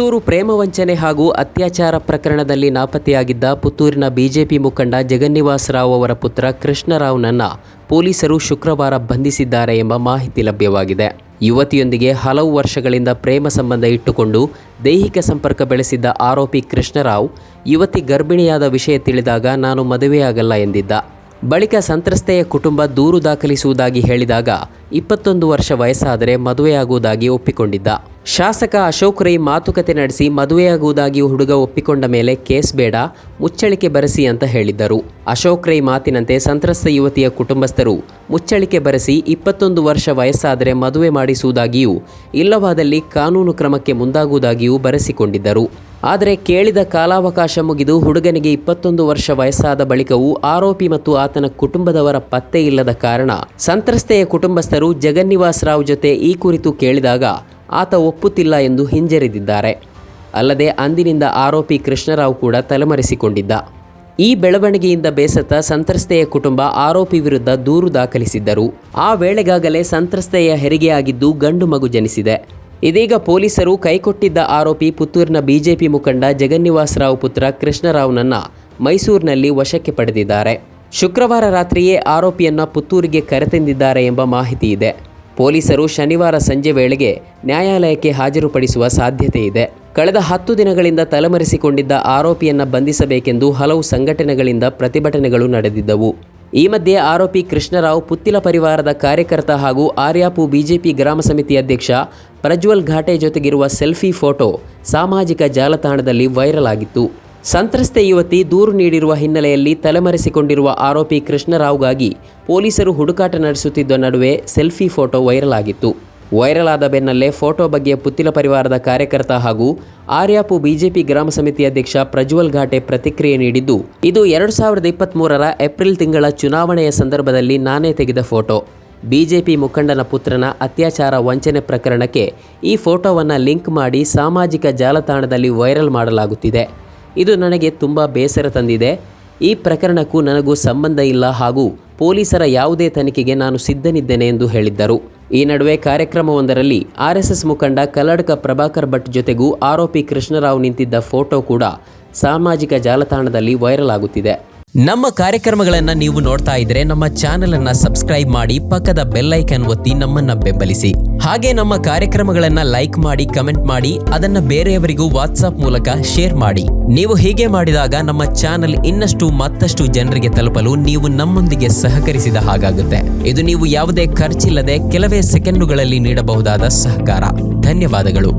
ಪುತ್ತೂರು ಪ್ರೇಮ ವಂಚನೆ ಹಾಗೂ ಅತ್ಯಾಚಾರ ಪ್ರಕರಣದಲ್ಲಿ ನಾಪತ್ತೆಯಾಗಿದ್ದ ಪುತ್ತೂರಿನ ಬಿಜೆಪಿ ಮುಖಂಡ ಜಗನ್ನಿವಾಸ್ ರಾವ್ ಅವರ ಪುತ್ರ ಕೃಷ್ಣರಾವ್ನನ್ನ ಪೊಲೀಸರು ಶುಕ್ರವಾರ ಬಂಧಿಸಿದ್ದಾರೆ ಎಂಬ ಮಾಹಿತಿ ಲಭ್ಯವಾಗಿದೆ. ಯುವತಿಯೊಂದಿಗೆ ಹಲವು ವರ್ಷಗಳಿಂದ ಪ್ರೇಮ ಸಂಬಂಧ ಇಟ್ಟುಕೊಂಡು ದೈಹಿಕ ಸಂಪರ್ಕ ಬೆಳೆಸಿದ್ದ ಆರೋಪಿ ಕೃಷ್ಣರಾವ್ ಯುವತಿ ಗರ್ಭಿಣಿಯಾದ ವಿಷಯ ತಿಳಿದಾಗ ನಾನು ಮದುವೆಯಾಗಲ್ಲ ಎಂದಿದ್ದ. ಬಳಿಕ ಸಂತ್ರಸ್ತೆಯ ಕುಟುಂಬ ದೂರು ದಾಖಲಿಸುವುದಾಗಿ ಹೇಳಿದಾಗ 21 ವರ್ಷ ವಯಸ್ಸಾದರೆ ಮದುವೆಯಾಗುವುದಾಗಿ ಒಪ್ಪಿಕೊಂಡಿದ್ದ. ಶಾಸಕ ಅಶೋಕ್ ರೈ ಮಾತುಕತೆ ನಡೆಸಿ ಮದುವೆಯಾಗುವುದಾಗಿ ಹುಡುಗ ಒಪ್ಪಿಕೊಂಡ ಮೇಲೆ ಕೇಸ್ ಬೇಡ, ಮುಚ್ಚಳಿಕೆ ಬರೆಸಿ ಅಂತ ಹೇಳಿದ್ದರು. ಅಶೋಕ್ ರೈ ಮಾತಿನಂತೆ ಸಂತ್ರಸ್ತ ಯುವತಿಯ ಕುಟುಂಬಸ್ಥರು ಮುಚ್ಚಳಿಕೆ ಬರೆಸಿ 21 ವರ್ಷ ವಯಸ್ಸಾದರೆ ಮದುವೆ ಮಾಡಿಸುವುದಾಗಿಯೂ ಇಲ್ಲವಾದಲ್ಲಿ ಕಾನೂನು ಕ್ರಮಕ್ಕೆ ಮುಂದಾಗುವುದಾಗಿಯೂ ಬರೆಸಿಕೊಂಡಿದ್ದರು. ಆದರೆ ಕೇಳಿದ ಕಾಲಾವಕಾಶ ಮುಗಿದು ಹುಡುಗನಿಗೆ 21 ವರ್ಷ ವಯಸ್ಸಾದ ಬಳಿಕವೂ ಆರೋಪಿ ಮತ್ತು ಆತನ ಕುಟುಂಬದವರ ಪತ್ತೆ ಇಲ್ಲದ ಕಾರಣ ಸಂತ್ರಸ್ತೆಯ ಕುಟುಂಬಸ್ಥರು ಜಗನ್ನಿವಾಸ್ ರಾವ್ ಜೊತೆ ಈ ಕುರಿತು ಕೇಳಿದಾಗ ಆತ ಒಪ್ಪುತ್ತಿಲ್ಲ ಎಂದು ಹಿಂಜರಿದಿದ್ದಾರೆ. ಅಲ್ಲದೆ ಅಂದಿನಿಂದ ಆರೋಪಿ ಕೃಷ್ಣರಾವ್ ಕೂಡ ತಲೆಮರೆಸಿಕೊಂಡಿದ್ದ. ಈ ಬೆಳವಣಿಗೆಯಿಂದ ಬೇಸತ್ತ ಸಂತ್ರಸ್ತೆಯ ಕುಟುಂಬ ಆರೋಪಿ ವಿರುದ್ಧ ದೂರು ದಾಖಲಿಸಿದ್ದರು. ಆ ವೇಳೆಗಾಗಲೇ ಸಂತ್ರಸ್ತೆಯ ಹೆರಿಗೆಯಾಗಿದ್ದು ಗಂಡು ಮಗು ಜನಿಸಿದೆ. ಇದೀಗ ಪೊಲೀಸರು ಕೈಕೊಟ್ಟಿದ್ದ ಆರೋಪಿ ಪುತ್ತೂರಿನ ಬಿಜೆಪಿ ಮುಖಂಡ ಜಗನ್ನಿವಾಸ್ ರಾವ್ ಪುತ್ರ ಕೃಷ್ಣರಾವ್ನನ್ನ ಮೈಸೂರಿನಲ್ಲಿ ವಶಕ್ಕೆ ಪಡೆದಿದ್ದಾರೆ. ಶುಕ್ರವಾರ ರಾತ್ರಿಯೇ ಆರೋಪಿಯನ್ನ ಪುತ್ತೂರಿಗೆ ಕರೆತಂದಿದ್ದಾರೆ ಎಂಬ ಮಾಹಿತಿ ಇದೆ. ಪೊಲೀಸರು ಶನಿವಾರ ಸಂಜೆ ವೇಳೆಗೆ ನ್ಯಾಯಾಲಯಕ್ಕೆ ಹಾಜರುಪಡಿಸುವ ಸಾಧ್ಯತೆ ಇದೆ. ಕಳೆದ 10 ದಿನಗಳಿಂದ ತಲೆಮರೆಸಿಕೊಂಡಿದ್ದ ಆರೋಪಿಯನ್ನ ಬಂಧಿಸಬೇಕೆಂದು ಹಲವು ಸಂಘಟನೆಗಳಿಂದ ಪ್ರತಿಭಟನೆಗಳು ನಡೆದಿದ್ದವು. ಈ ಮಧ್ಯೆ ಆರೋಪಿ ಕೃಷ್ಣರಾವ್ ಪುತ್ತಿಲ ಪರಿವಾರದ ಕಾರ್ಯಕರ್ತ ಹಾಗೂ ಆರ್ಯಾಪು ಬಿಜೆಪಿ ಗ್ರಾಮ ಸಮಿತಿ ಅಧ್ಯಕ್ಷ ಪ್ರಜ್ವಲ್ ಘಾಟೆ ಜೊತೆಗಿರುವ ಸೆಲ್ಫಿ ಫೋಟೋ ಸಾಮಾಜಿಕ ಜಾಲತಾಣದಲ್ಲಿ ವೈರಲ್ ಆಗಿತ್ತು. ಸಂತ್ರಸ್ತೆ ಯುವತಿ ದೂರು ನೀಡಿರುವ ಹಿನ್ನೆಲೆಯಲ್ಲಿ ತಲೆಮರೆಸಿಕೊಂಡಿರುವ ಆರೋಪಿ ಕೃಷ್ಣರಾವ್ಗಾಗಿ ಪೊಲೀಸರು ಹುಡುಕಾಟ ನಡೆಸುತ್ತಿದ್ದ ನಡುವೆ ಸೆಲ್ಫಿ ಫೋಟೋ ವೈರಲ್ ಆಗಿತ್ತು. ವೈರಲ್ ಆದ ಬೆನ್ನಲ್ಲೇ ಫೋಟೋ ಬಗ್ಗೆ ಪುತ್ತಿಲ ಪರಿವಾರದ ಕಾರ್ಯಕರ್ತ ಹಾಗೂ ಆರ್ಯಾಪು ಬಿಜೆಪಿ ಗ್ರಾಮ ಸಮಿತಿ ಅಧ್ಯಕ್ಷ ಪ್ರಜ್ವಲ್ ಘಾಟೆ ಪ್ರತಿಕ್ರಿಯೆ ನೀಡಿದ್ದು, ಇದು 2023ರ ಏಪ್ರಿಲ್ ತಿಂಗಳ ಚುನಾವಣೆಯ ಸಂದರ್ಭದಲ್ಲಿ ನಾನೇ ತೆಗೆದ ಫೋಟೋ. ಬಿಜೆಪಿ ಮುಖಂಡನ ಪುತ್ರನ ಅತ್ಯಾಚಾರ ವಂಚನೆ ಪ್ರಕರಣಕ್ಕೆ ಈ ಫೋಟೋವನ್ನು ಲಿಂಕ್ ಮಾಡಿ ಸಾಮಾಜಿಕ ಜಾಲತಾಣದಲ್ಲಿ ವೈರಲ್ ಮಾಡಲಾಗುತ್ತಿದೆ. ಇದು ನನಗೆ ತುಂಬ ಬೇಸರ ತಂದಿದೆ. ಈ ಪ್ರಕರಣಕ್ಕೂ ನನಗೂ ಸಂಬಂಧ ಇಲ್ಲ ಹಾಗೂ ಪೊಲೀಸರ ಯಾವುದೇ ತನಿಖೆಗೆ ನಾನು ಸಿದ್ಧನಿದ್ದೇನೆ ಎಂದು ಹೇಳಿದ್ದರು. ಈ ನಡುವೆ ಕಾರ್ಯಕ್ರಮವೊಂದರಲ್ಲಿ ಆರ್ಎಸ್ಎಸ್ ಮುಖಂಡ ಕಲ್ಲಡ್ಕ ಪ್ರಭಾಕರ್ ಭಟ್ ಜೊತೆಗೂ ಆರೋಪಿ ಕೃಷ್ಣರಾವ್ ನಿಂತಿದ್ದ ಫೋಟೋ ಕೂಡ ಸಾಮಾಜಿಕ ಜಾಲತಾಣದಲ್ಲಿ ವೈರಲ್ ಆಗುತ್ತಿದೆ. ನಮ್ಮ ಕಾರ್ಯಕ್ರಮಗಳನ್ನು ನೀವು ನೋಡ್ತಾ ಇದ್ರೆ ನಮ್ಮ ಚಾನೆಲ್ ಅನ್ನ ಸಬ್ಸ್ಕ್ರೈಬ್ ಮಾಡಿ, ಪಕ್ಕದ ಬೆಲ್ ಐಕಾನ್ ಒತ್ತಿ ನಮ್ಮನ್ನ ಬೆಂಬಲಿಸಿ. ಹಾಗೆ ನಮ್ಮ ಕಾರ್ಯಕ್ರಮಗಳನ್ನ ಲೈಕ್ ಮಾಡಿ, ಕಮೆಂಟ್ ಮಾಡಿ, ಅದನ್ನ ಬೇರೆಯವರಿಗೂ ವಾಟ್ಸ್ಆಪ್ ಮೂಲಕ ಶೇರ್ ಮಾಡಿ. ನೀವು ಹೀಗೆ ಮಾಡಿದಾಗ ನಮ್ಮ ಚಾನೆಲ್ ಮತ್ತಷ್ಟು ಜನರಿಗೆ ತಲುಪಲು ನೀವು ನಮ್ಮೊಂದಿಗೆ ಸಹಕರಿಸಿದ ಹಾಗಾಗುತ್ತೆ. ಇದು ನೀವು ಯಾವುದೇ ಖರ್ಚಿಲ್ಲದೆ ಕೆಲವೇ ಸೆಕೆಂಡುಗಳಲ್ಲಿ ನೀಡಬಹುದಾದ ಸಹಕಾರ. ಧನ್ಯವಾದಗಳು.